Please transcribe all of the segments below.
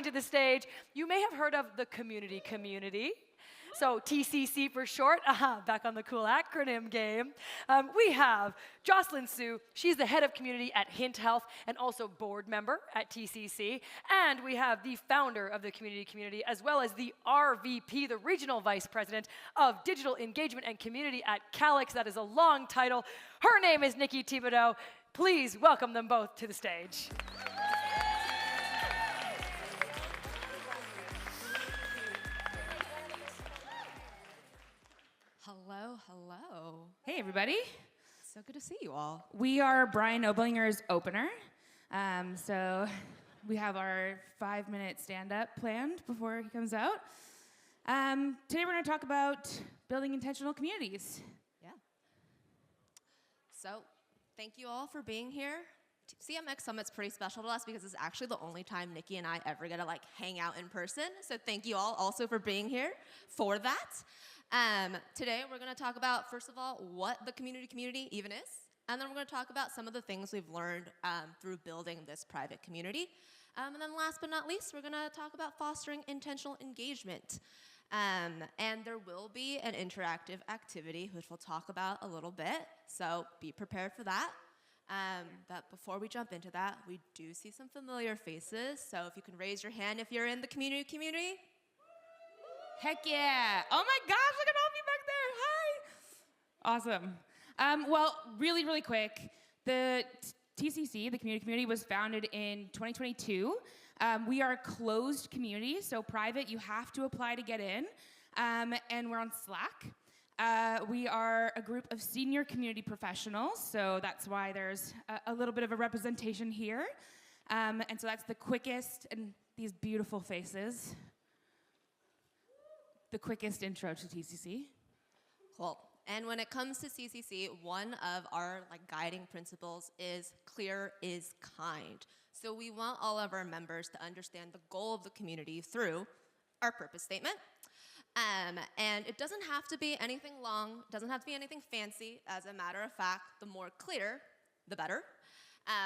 to the stage, you may have heard of the community. So TCC for short, back on the cool acronym game. We have Jocelyn Hsu. She's the head of community at Hint Health and also board member at TCC. And we have the founder of the community, as well as the RVP, the regional vice president of digital engagement and community at Calix. That is a long title. Her name is Nikki Thibodeau. Please welcome them both to the stage. Hello. Hey, everybody. So good to see you all. We are Brian Oblinger's opener. So we have our 5-minute stand-up planned before he comes out. Today we're going to talk about building intentional communities. Yeah. So thank you all for being here. CMX Summit's pretty special to us because it's actually the only time Nikki and I ever get to hang out in person. So thank you all also for being here for that. Today we're going to talk about, first of all, what the community even is, and then we're going to talk about some of the things we've learned through building this private community. And then last but not least, we're going to talk about fostering intentional engagement. And there will be an interactive activity, which we'll talk about a little bit, so be prepared for that. But before we jump into that, we do see some familiar faces, so if you can raise your hand if you're in the community. Heck yeah. Oh my gosh, look at all of you back there. Hi. Awesome. Well, really quick, the TCC, the community, was founded in 2022. We are a closed community, so private, you have to apply to get in, and we're on Slack. We are a group of senior community professionals, so that's why there's a little bit of a representation here. And so that's the quickest, and these beautiful faces, the quickest intro to TCC. Cool. And when it comes to CCC, one of our guiding principles is clear is kind. So we want all of our members to understand the goal of the community through our purpose statement. And it doesn't have to be anything long, doesn't have to be anything fancy. As a matter of fact, the more clear, the better.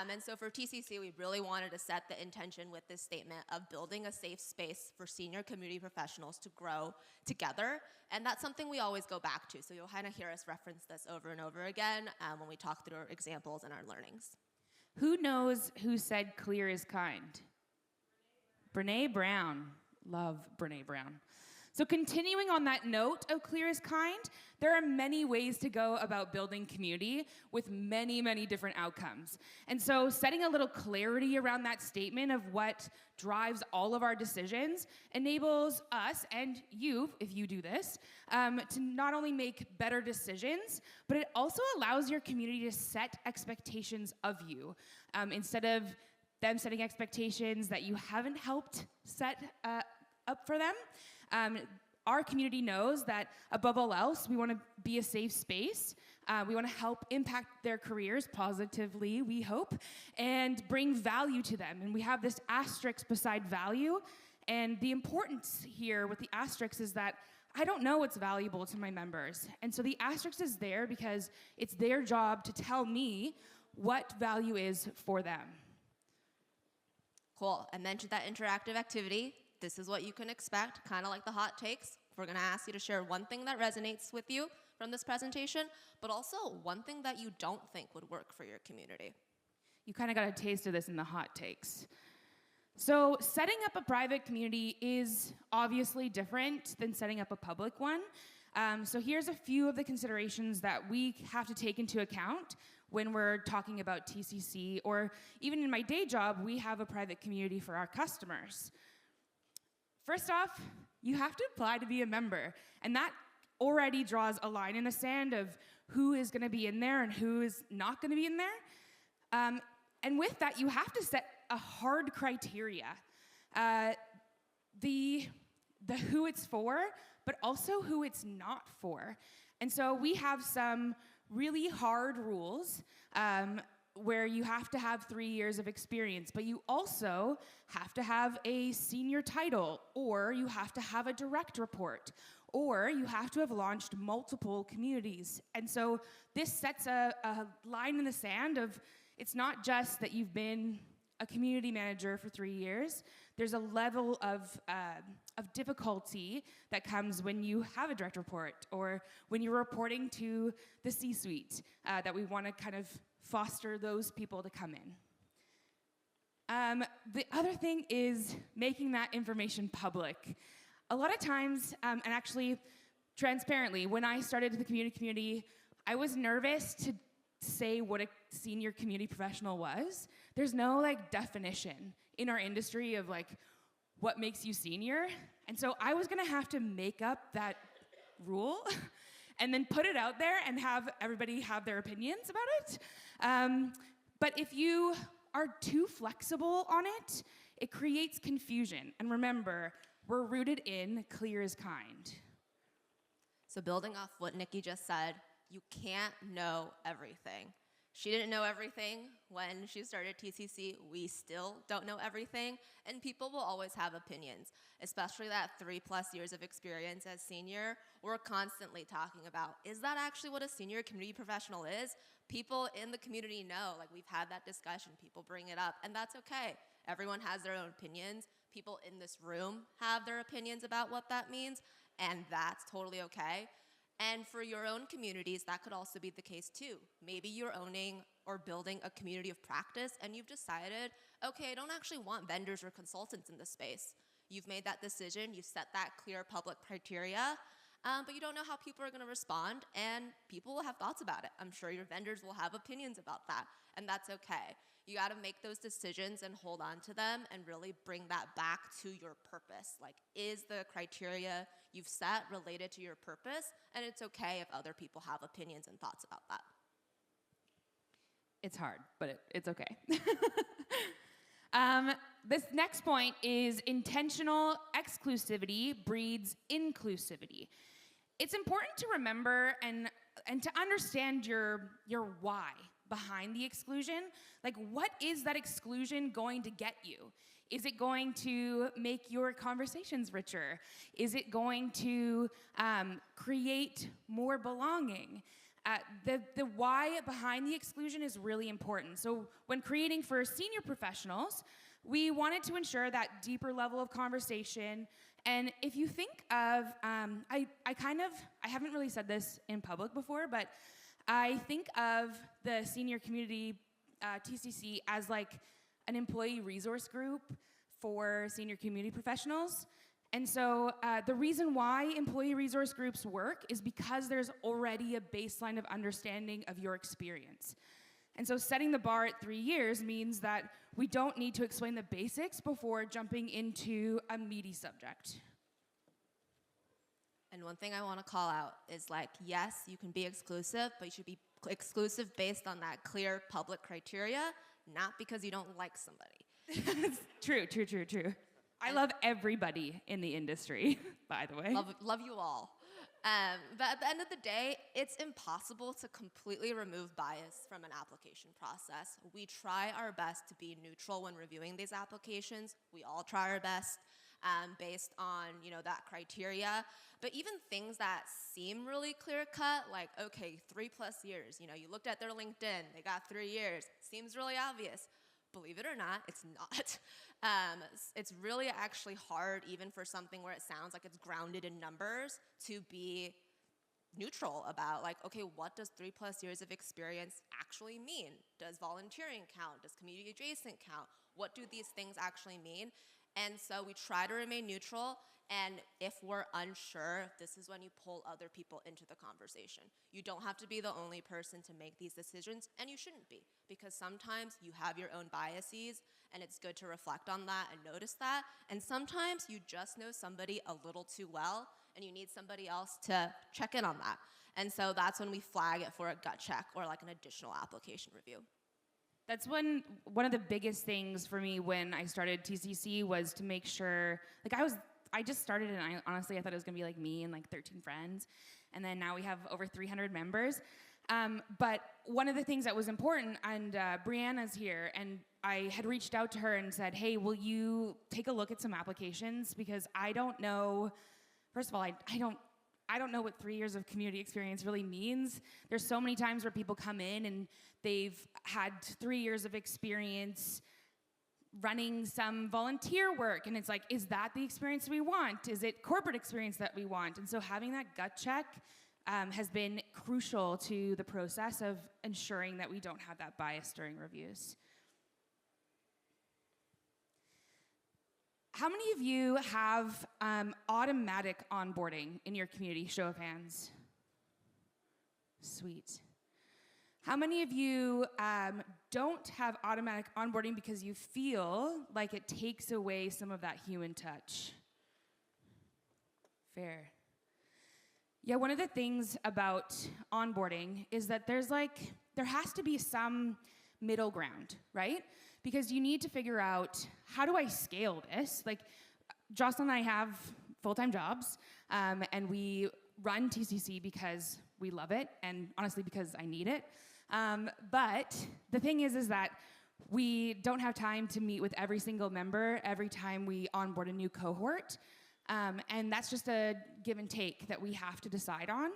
And so for TCC, we really wanted to set the intention with this statement of building a safe space for senior community professionals to grow together. And that's something we always go back to. So you'll kind of hear us reference this over and over again when we talk through our examples and our learnings. Who knows who said clear is kind? Brene Brown. Love Brene Brown. So continuing on that note of clear is kind, there are many ways to go about building community with many different outcomes. And so setting a little clarity around that statement of what drives all of our decisions enables us and you, if you do this, to not only make better decisions, but it also allows your community to set expectations of you. Instead of them setting expectations that you haven't helped set up for them. Our community knows that above all else, we want to be a safe space. We want to help impact their careers positively, we hope, and bring value to them. And we have this asterisk beside value. And the importance here with the asterisk is that I don't know what's valuable to my members. And so the asterisk is there because it's their job to tell me what value is for them. Cool. I mentioned that interactive activity. This is what you can expect, kind of like the hot takes. We're going to ask you to share one thing that resonates with you from this presentation, but also one thing that you don't think would work for your community. You kind of got a taste of this in the hot takes. So setting up a private community is obviously different than setting up a public one. So here's a few of the considerations that we have to take into account when we're talking about TCC, or even in my day job, we have a private community for our customers. First off, you have to apply to be a member, and that already draws a line in the sand of who is going to be in there and who is not going to be in there. And with that, you have to set a hard criteria. The who it's for, but also who it's not for. And so we have some really hard rules where you have to have 3 years of experience, but you also have to have a senior title, or you have to have a direct report, or you have to have launched multiple communities. And so this sets a line in the sand of, it's not just that you've been a community manager for 3 years, there's a level of difficulty that comes when you have a direct report or when you're reporting to the C-suite, that we want to kind of foster those people to come in. The other thing is making that information public. A lot of times, and actually transparently, when I started the community, I was nervous to say what a senior community professional was. There's no like definition in our industry of like what makes you senior. And so I was gonna have to make up that rule and then put it out there and have everybody have their opinions about it. But if you are too flexible on it, it creates confusion. And remember, we're rooted in clear is kind. So building off what Nikki just said, you can't know everything. She didn't know everything when she started TCC. We still don't know everything, and people will always have opinions, especially that 3+ years of experience as senior. We're constantly talking about, is that actually what a senior community professional is? People in the community know, like we've had that discussion, people bring it up, and that's okay. Everyone has their own opinions. People in this room have their opinions about what that means, and that's totally okay. And for your own communities, that could also be the case too. Maybe you're owning or building a community of practice and you've decided, okay, I don't actually want vendors or consultants in this space. You've made that decision, you set that clear public criteria, but you don't know how people are gonna respond, and people will have thoughts about it. I'm sure your vendors will have opinions about that, and that's okay. You gotta make those decisions and hold on to them and really bring that back to your purpose. Like, is the criteria you've set related to your purpose? And it's okay if other people have opinions and thoughts about that. It's hard, but it's okay. This next point is intentional exclusivity breeds inclusivity. It's important to remember and to understand your why behind the exclusion. Like, what is that exclusion going to get you? Is it going to make your conversations richer? Is it going to create more belonging? The why behind the exclusion is really important. So when creating for senior professionals, we wanted to ensure that deeper level of conversation. And if you think of, I haven't really said this in public before, but I think of the senior community TCC as like an employee resource group for senior community professionals. And so the reason why employee resource groups work is because there's already a baseline of understanding of your experience. And so setting the bar at 3 years means that we don't need to explain the basics before jumping into a meaty subject. And one thing I want to call out is, like, yes, you can be exclusive, but you should be exclusive based on that clear public criteria, not because you don't like somebody. True. I love everybody in the industry, by the way. Love you all. But at the end of the day, it's impossible to completely remove bias from an application process. We try our best to be neutral when reviewing these applications. We all try our best based on, that criteria. But even things that seem really clear-cut, like, okay, 3+ years, you looked at their LinkedIn, they got 3 years, seems really obvious. Believe it or not, it's not. It's really actually hard, even for something where it sounds like it's grounded in numbers, to be neutral about, like, okay, what does 3+ years of experience actually mean? Does volunteering count? Does community adjacent count? What do these things actually mean? And so we try to remain neutral, and if we're unsure, this is when you pull other people into the conversation. You don't have to be the only person to make these decisions, and you shouldn't be, because sometimes you have your own biases, and it's good to reflect on that and notice that, and sometimes you just know somebody a little too well, and you need somebody else to check in on that. And so that's when we flag it for a gut check or like an additional application review. That's one of the biggest things for me when I started TCC was to make sure, like, I just started, and I honestly thought it was gonna be like me and like 13 friends, and then now we have over 300 members. But one of the things that was important, and Brianna's here, and I had reached out to her and said, hey, will you take a look at some applications? Because I don't know, first of all, I don't know what 3 years of community experience really means. There's so many times where people come in and they've had 3 years of experience running some volunteer work, and it's like, is that the experience we want? Is it corporate experience that we want? And so having that gut check has been crucial to the process of ensuring that we don't have that bias during reviews. How many of you have automatic onboarding in your community? Show of hands. Sweet. How many of you don't have automatic onboarding because you feel like it takes away some of that human touch? Fair. Yeah, one of the things about onboarding is that there has to be some middle ground, right? Because you need to figure out, how do I scale this? Like, Jocelyn and I have full-time jobs, and we run TCC because we love it, and honestly because I need it. But the thing is that we don't have time to meet with every single member every time we onboard a new cohort. And that's just a give and take that we have to decide on.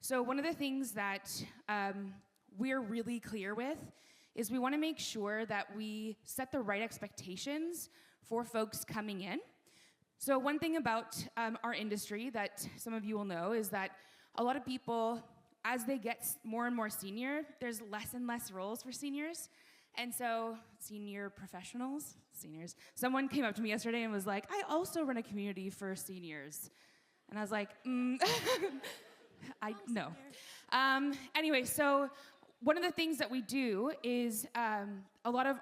So one of the things that we're really clear with is we want to make sure that we set the right expectations for folks coming in. So one thing about our industry that some of you will know is that a lot of people, as they get more and more senior, there's less and less roles for seniors. And so senior professionals, seniors. Someone came up to me yesterday and was like, I also run a community for seniors. And I was like, no. Anyway, so one of the things that we do is a lot of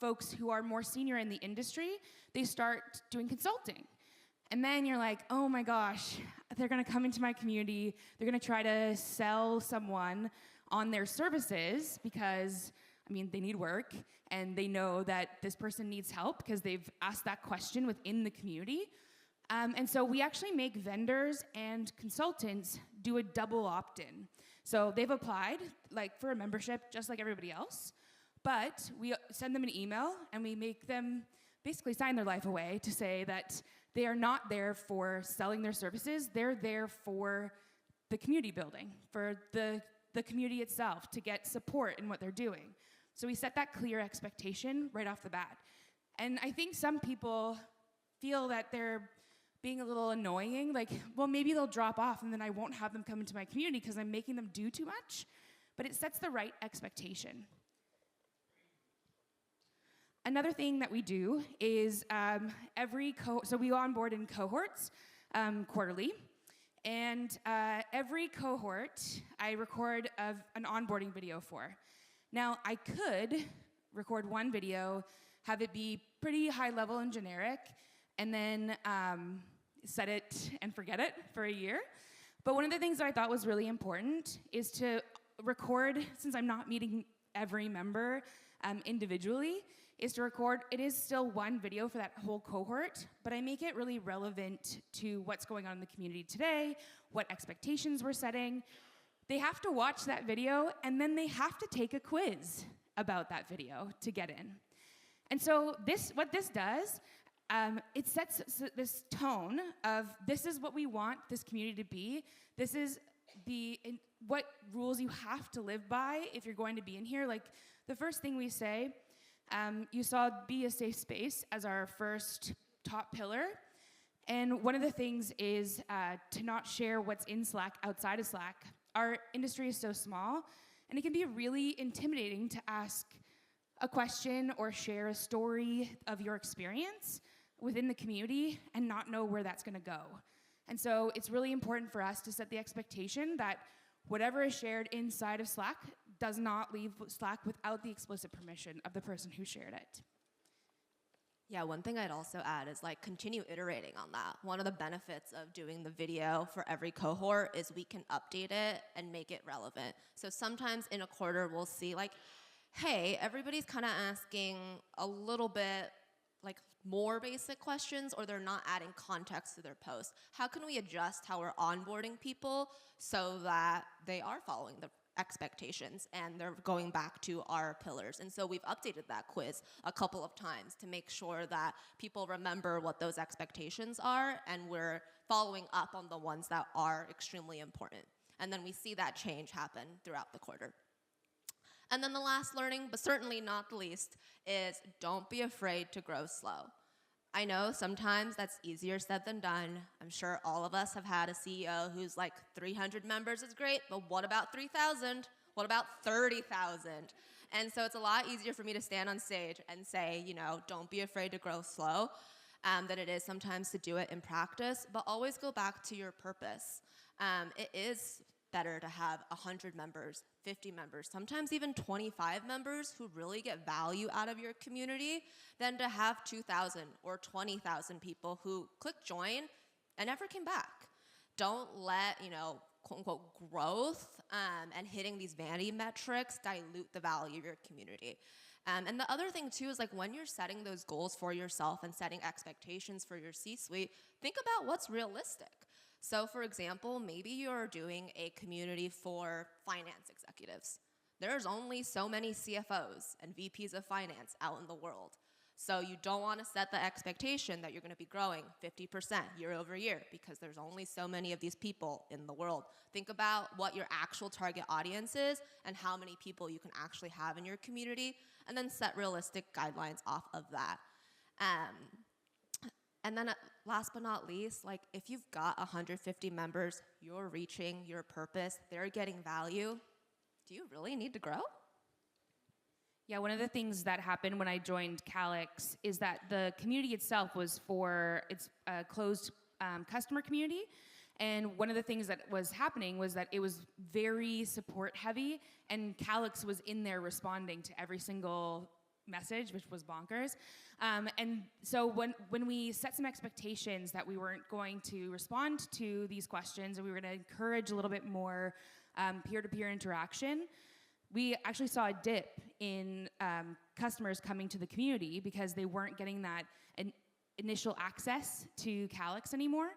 folks who are more senior in the industry, they start doing consulting. And then you're like, oh my gosh, they're gonna come into my community, they're gonna try to sell someone on their services because, I mean, they need work and they know that this person needs help because they've asked that question within the community. And so we actually make vendors and consultants do a double opt-in. So they've applied for a membership just like everybody else, but we send them an email and we make them basically sign their life away to say that they are not there for selling their services, they're there for the community building, for the community itself, to get support in what they're doing. So we set that clear expectation right off the bat. And I think some people feel that they're being a little annoying, like, well, maybe they'll drop off and then I won't have them come into my community because I'm making them do too much. But it sets the right expectation. Another thing that we do is so we onboard in cohorts quarterly. And every cohort, I record an onboarding video for. Now, I could record one video, have it be pretty high level and generic, and then set it and forget it for a year. But one of the things that I thought was really important is to record, since I'm not meeting every member individually, is to record, it is still one video for that whole cohort, but I make it really relevant to what's going on in the community today, what expectations we're setting. They have to watch that video, and then they have to take a quiz about that video to get in. And so what this does, it sets this tone of this is what we want this community to be. This is what rules you have to live by if you're going to be in here. Like, the first thing we say, you saw be a safe space as our first top pillar. And one of the things is to not share what's in Slack outside of Slack. Our industry is so small, and it can be really intimidating to ask a question or share a story of your experience within the community and not know where that's gonna go. And so it's really important for us to set the expectation that whatever is shared inside of Slack does not leave Slack without the explicit permission of the person who shared it. Yeah, one thing I'd also add is continue iterating on that. One of the benefits of doing the video for every cohort is we can update it and make it relevant. So sometimes in a quarter we'll see hey, everybody's kind of asking a little bit more basic questions, or they're not adding context to their posts. How can we adjust how we're onboarding people so that they are following the expectations and they're going back to our pillars? And so we've updated that quiz a couple of times to make sure that people remember what those expectations are, and we're following up on the ones that are extremely important. And then we see that change happen throughout the quarter. And then the last learning, but certainly not the least, is don't be afraid to grow slow. I know sometimes that's easier said than done. I'm sure all of us have had a CEO who's like 300 members is great, but what about 3,000? What about 30,000? And so it's a lot easier for me to stand on stage and say, don't be afraid to grow slow, than it is sometimes to do it in practice, but always go back to your purpose. It is better to have 100 members, 50 members, sometimes even 25 members who really get value out of your community than to have 2,000 or 20,000 people who click join and never came back. Don't let, quote unquote, growth and hitting these vanity metrics dilute the value of your community. And the other thing too is like when you're setting those goals for yourself and setting expectations for your C-suite, think about what's realistic. So for example, maybe you're doing a community for finance executives. There's only so many CFOs and VPs of finance out in the world. So you don't want to set the expectation that you're going to be growing 50% year over year because there's only so many of these people in the world. Think about what your actual target audience is and how many people you can actually have in your community, and then set realistic guidelines off of that. And then last but not least, like if you've got 150 members, you're reaching your purpose, they're getting value, do you really need to grow? Yeah, one of the things that happened when I joined Calix is that the community itself was for its closed customer community. And one of the things that was happening was that it was very support heavy, and Calix was in there responding to every single message, which was bonkers. And so when we set some expectations that we weren't going to respond to these questions and we were going to encourage a little bit more peer-to-peer interaction, we actually saw a dip in customers coming to the community because they weren't getting that initial access to Calix anymore.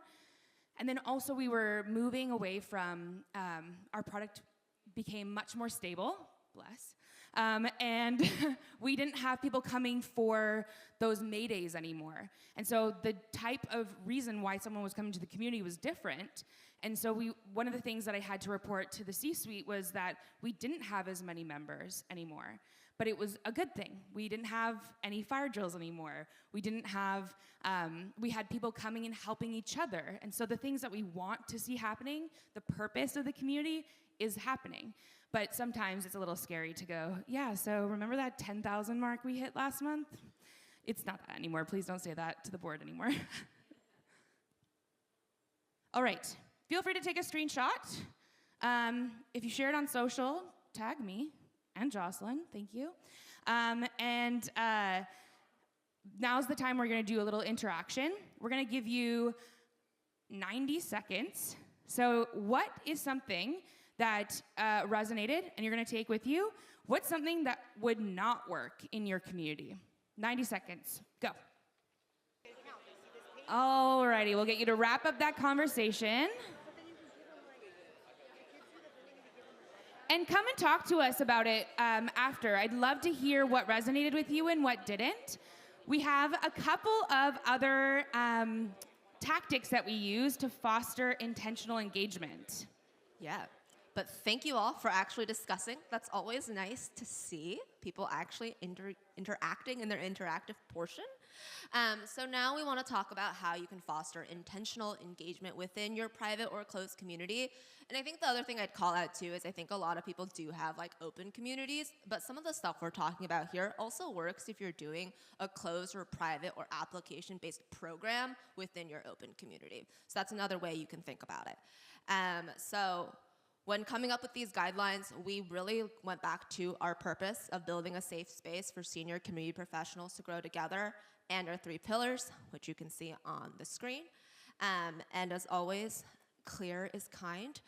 And then also we were moving away from, our product became much more stable, bless, and we didn't have people coming for those Maydays anymore. And so the type of reason why someone was coming to the community was different. And so one of the things that I had to report to the C-suite was that we didn't have as many members anymore. But it was a good thing. We didn't have any fire drills anymore. We didn't have, we had people coming and helping each other. And so the things that we want to see happening, the purpose of the community is happening. But sometimes it's a little scary to go, yeah, so remember that 10,000 mark we hit last month? It's not that anymore. Please don't say that to the board anymore. All right, feel free to take a screenshot. If you share it on social, tag me and Jocelyn, thank you. Now's the time we're gonna do a little interaction. We're gonna give you 90 seconds. So what is something that resonated and you're gonna take with you? What's something that would not work in your community? 90 seconds, go. Alrighty, we'll get you to wrap up that conversation. And come and talk to us about it after. I'd love to hear what resonated with you and what didn't. We have a couple of other tactics that we use to foster intentional engagement. Yeah, but thank you all for actually discussing. That's always nice to see people actually interacting in their interactive portion. So now we want to talk about how you can foster intentional engagement within your private or closed community. And I think the other thing I'd call out too is I think a lot of people do have like open communities, but some of the stuff we're talking about here also works if you're doing a closed or private or application-based program within your open community. So that's another way you can think about it. So when coming up with these guidelines, we really went back to our purpose of building a safe space for senior community professionals to grow together, and our 3 pillars, which you can see on the screen. And as always, clear is kind.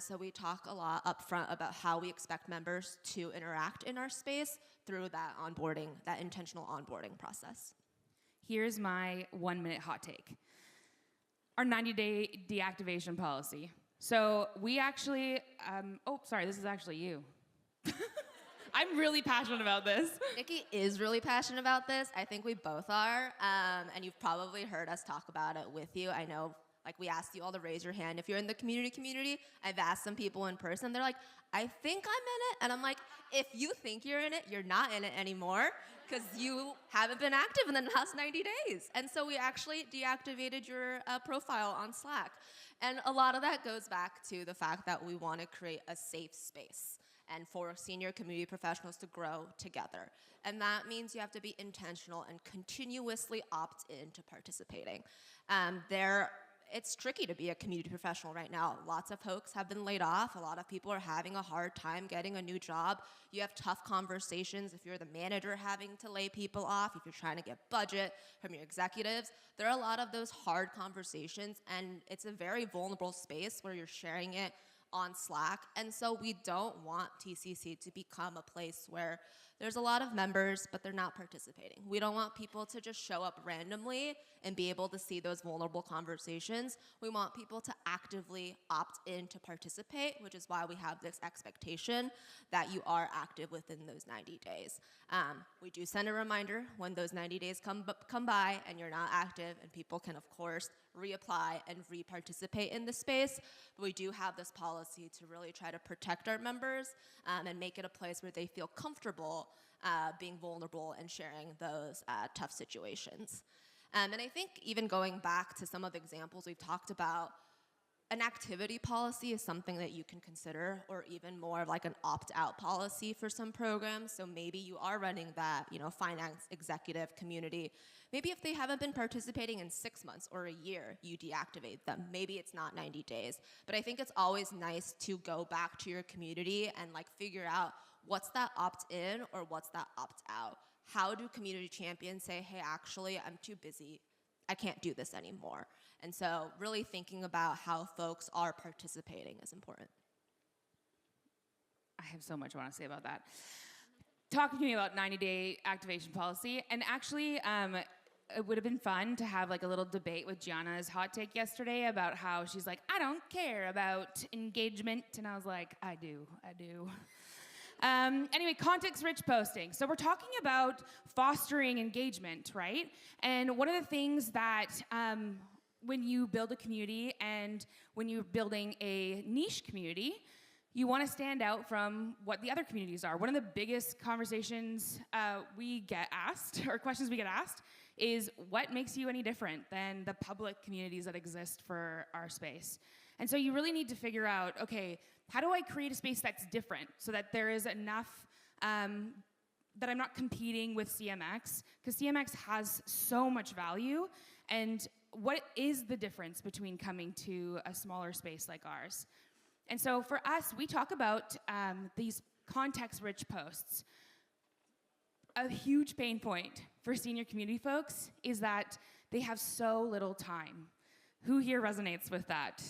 So we talk a lot up front about how we expect members to interact in our space through that onboarding, that intentional onboarding process. Here's my 1-minute hot take. Our 90-day deactivation policy. So we actually, oh, sorry, this is actually you. I'm really passionate about this. Nikki is really passionate about this. I think we both are, and you've probably heard us talk about it with you. I know Like, we asked you all to raise your hand if you're in the community. I've asked some people in person. They're like, I think I'm in it. And I'm like, if you think you're in it, you're not in it anymore because you haven't been active in the last 90 days. And so we actually deactivated your profile on Slack. And a lot of that goes back to the fact that we want to create a safe space and for senior community professionals to grow together. And that means you have to be intentional and continuously opt in to participating. It's tricky to be a community professional right now. Lots of folks have been laid off. A lot of people are having a hard time getting a new job. You have tough conversations if you're the manager having to lay people off, if you're trying to get budget from your executives. There are a lot of those hard conversations, and it's a very vulnerable space where you're sharing it on Slack. And so we don't want TCC to become a place where there's a lot of members, but they're not participating. We don't want people to just show up randomly and be able to see those vulnerable conversations. We want people to actively opt in to participate, which is why we have this expectation that you are active within those 90 days. We do send a reminder when those 90 days come by and you're not active, and people can, of course, reapply and re-participate in the space. But we do have this policy to really try to protect our members and make it a place where they feel comfortable being vulnerable and sharing those tough situations. And I think even going back to some of the examples we've talked about, an activity policy is something that you can consider, or even more of like an opt-out policy for some programs. So maybe you are running that, finance executive community. Maybe if they haven't been participating in 6 months or a year, you deactivate them. Maybe it's not 90 days. But I think it's always nice to go back to your community and figure out what's that opt-in or what's that opt-out. How do community champions say, hey, actually, I'm too busy, I can't do this anymore? And so really thinking about how folks are participating is important. I have so much I want to say about that. Talking to me about 90-day activation policy, and actually it would have been fun to have a little debate with Gianna's hot take yesterday about how she's like, I don't care about engagement, and I was like, I do. Anyway, context-rich posting. So we're talking about fostering engagement, right? And one of the things that when you build a community and when you're building a niche community, you want to stand out from what the other communities are. One of the biggest conversations we get asked, or questions we get asked, is what makes you any different than the public communities that exist for our space? And so you really need to figure out, okay, how do I create a space that's different so that there is enough, that I'm not competing with CMX? Because CMX has so much value, and what is the difference between coming to a smaller space like ours? And so for us, we talk about these context-rich posts. A huge pain point for senior community folks is that they have so little time. Who here resonates with that?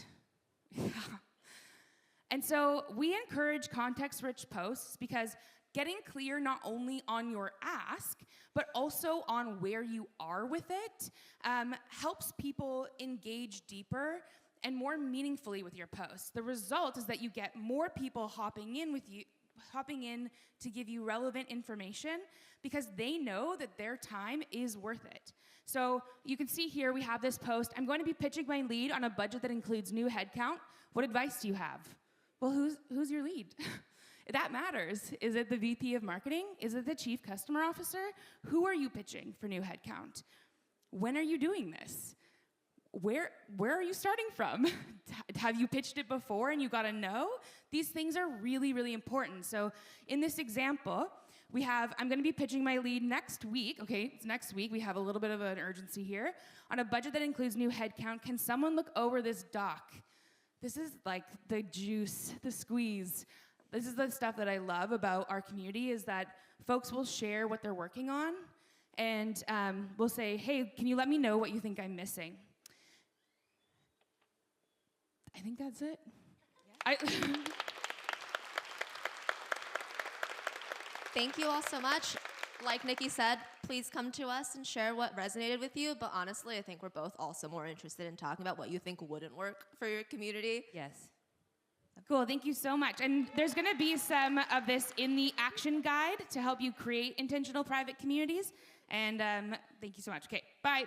And so we encourage context-rich posts because getting clear not only on your ask, but also on where you are with it, helps people engage deeper and more meaningfully with your posts. The result is that you get more people hopping in to give you relevant information because they know that their time is worth it. So you can see here we have this post. I'm going to be pitching my lead on a budget that includes new headcount. What advice do you have? Well, who's your lead? That matters. Is it the VP of marketing? Is it the chief customer officer? Who are you pitching for new headcount? When are you doing this? Where are you starting from? Have you pitched it before and you got to know? These things are really, really important. So in this example, I'm going to be pitching my lead next week. Okay, it's next week. We have a little bit of an urgency here. On a budget that includes new headcount, can someone look over this doc? This is like the juice, the squeeze. This is the stuff that I love about our community, is that folks will share what they're working on, and we'll say, hey, can you let me know what you think I'm missing? I think that's it. Yeah. Thank you all so much. Like Nikki said, please come to us and share what resonated with you. But honestly, I think we're both also more interested in talking about what you think wouldn't work for your community. Yes. Cool, thank you so much. And there's gonna be some of this in the action guide to help you create intentional private communities. And thank you so much. Okay, bye.